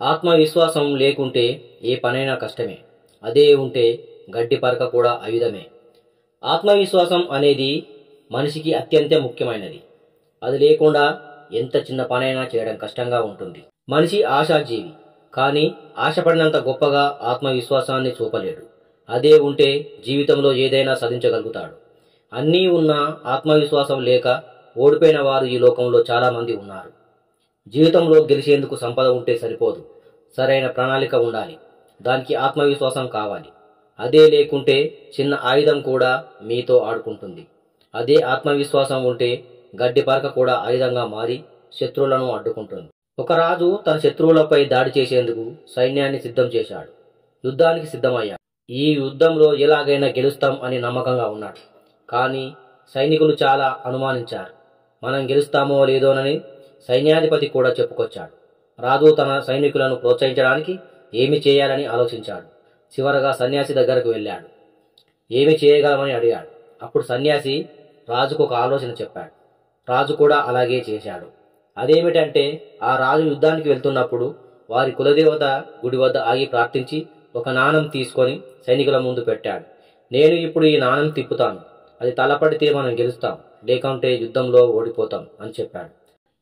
ఆత్మవిశ్వాసం లేకుంటే ఏ పనైనా కష్టమే. అదే ఉంటే గడ్డి పరక కూడా ఆయుధమే. ఆత్మవిశ్వాసం అనేది మనిషికి అత్యంత ముఖ్యమైనది. అది లేకుండా ఎంత చిన్న పనైనా చేయడం కష్టంగా ఉంటుంది. మనిషి ఆశాజీవి, కానీ ఆశపడినంత గొప్పగా ఆత్మవిశ్వాసాన్ని చూపలేడు. అదే ఉంటే జీవితంలో ఏదైనా సాధించగలుగుతాడు. అన్నీ ఉన్నా ఆత్మవిశ్వాసం లేక ఓడిపోయిన వారు ఈ లోకంలో చాలామంది ఉన్నారు. జీవితంలో గెలిచేందుకు సంపద ఉంటే సరిపోదు, సరైన ప్రణాళిక ఉండాలి. దానికి ఆత్మవిశ్వాసం కావాలి. అదే లేకుంటే చిన్న ఆయుధం కూడా మీతో ఆడుకుంటుంది. అదే ఆత్మవిశ్వాసం ఉంటే గడ్డి పరక కూడా ఆయుధంగా మారి శత్రువులను అడ్డుకుంటుంది. ఒక రాజు తన శత్రువులపై దాడి చేసేందుకు సైన్యాన్ని సిద్ధం చేశాడు. యుద్ధానికి సిద్ధమయ్యాడు. ఈ యుద్ధంలో ఎలాగైనా గెలుస్తాం అని నమ్మకంగా ఉన్నాడు. కానీ సైనికులు చాలా అనుమానించారు. మనం గెలుస్తామో లేదోనని సైన్యాధిపతి కూడా చెప్పుకొచ్చాడు. రాజు తన సైనికులను ప్రోత్సహించడానికి ఏమి చేయాలని ఆలోచించాడు. చివరగా సన్యాసి దగ్గరకు వెళ్ళాడు. ఏమి చేయగలమని అడిగాడు. అప్పుడు సన్యాసి రాజుకు ఒక ఆలోచన చెప్పాడు. రాజు కూడా అలాగే చేశాడు. అదేమిటంటే, ఆ రాజు యుద్ధానికి వెళ్తున్నప్పుడు వారి కులదేవత గుడి వద్ద ఆగి ప్రార్థించి ఒక నాణం తీసుకొని సైనికుల ముందు పెట్టాడు. నేను ఇప్పుడు ఈ నాణం తిప్పుతాను. అది తలపడితే మనం గెలుస్తాం, లేకుంటే యుద్ధంలో ఓడిపోతాం అని చెప్పాడు.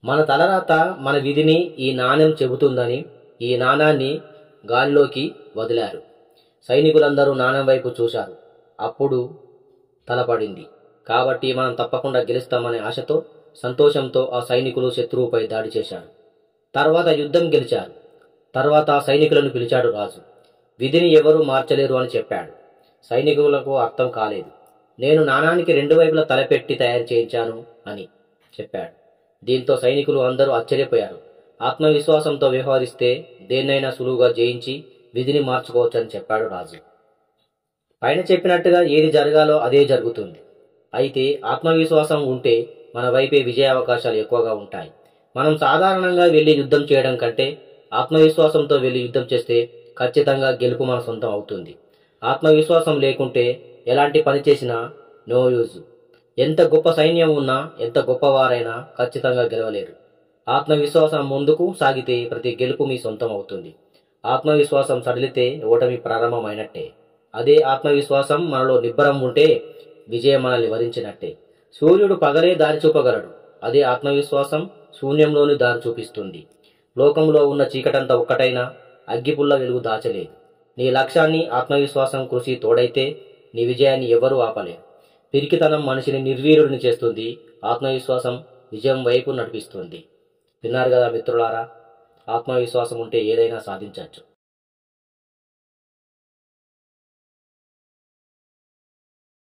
మన తలరాత మన విధిని ఈ నాణ్యం చెబుతుందని ఈ నాణాన్ని గాలిలోకి వదిలారు. సైనికులందరూ నాణ్యం వైపు చూశారు. అప్పుడు తలపడింది. కాబట్టి మనం తప్పకుండా గెలుస్తామనే ఆశతో, సంతోషంతో ఆ సైనికులు శత్రువుపై దాడి చేశారు. తర్వాత యుద్ధం గెలిచారు. తర్వాత ఆ సైనికులను పిలిచాడు రాజు. విధిని ఎవరూ మార్చలేరు అని చెప్పాడు. సైనికులకు అర్థం కాలేదు. నేను నాణానికి రెండు వైపులా తలపెట్టి తయారు చేయించాను అని చెప్పాడు. దీంతో సైనికులు అందరూ ఆశ్చర్యపోయారు. ఆత్మవిశ్వాసంతో వ్యవహరిస్తే దేన్నైనా సులువుగా జయించి విధిని మార్చుకోవచ్చని చెప్పాడు రాజు. పైన చెప్పినట్టుగా ఏది జరగాలో అదే జరుగుతుంది. అయితే ఆత్మవిశ్వాసం ఉంటే మన వైపే విజయ అవకాశాలు ఎక్కువగా ఉంటాయి. మనం సాధారణంగా వెళ్ళి యుద్ధం చేయడం కంటే ఆత్మవిశ్వాసంతో వెళ్ళి యుద్ధం చేస్తే ఖచ్చితంగా గెలుపు మన సొంతం అవుతుంది. ఆత్మవిశ్వాసం లేకుంటే ఎలాంటి పని చేసినా నో యూజ్. ఎంత గొప్ప సైన్యం ఉన్నా, ఎంత గొప్పవారైనా ఖచ్చితంగా గెలవలేరు. ఆత్మవిశ్వాసం ముందుకు సాగితే ప్రతి గెలుపు మీ సొంతం అవుతుంది. ఆత్మవిశ్వాసం సడలితే ఓటమి ప్రారంభమైనట్టే. అదే ఆత్మవిశ్వాసం మనలో నిబ్బరం ఉంటే విజయం మనల్ని వరించినట్టే. సూర్యుడు పగలే దారి చూపగలడు. అదే ఆత్మవిశ్వాసం శూన్యంలోని దారి చూపిస్తుంది. లోకంలో ఉన్న చీకటంతా ఒక్కటైనా అగ్గిపుల్ల వెలుగు దాచలేదు. నీ లక్ష్యాన్ని ఆత్మవిశ్వాసం కృషి తోడైతే నీ విజయాన్ని ఎవరూ ఆపలేరు. పిరికితనం మనిషిని నిర్వీర్యుడిని చేస్తుంది. ఆత్మవిశ్వాసం విజయం వైపు నడిపిస్తుంది. విన్నారు కదా మిత్రులారా, ఆత్మవిశ్వాసం ఉంటే ఏదైనా సాధించవచ్చు.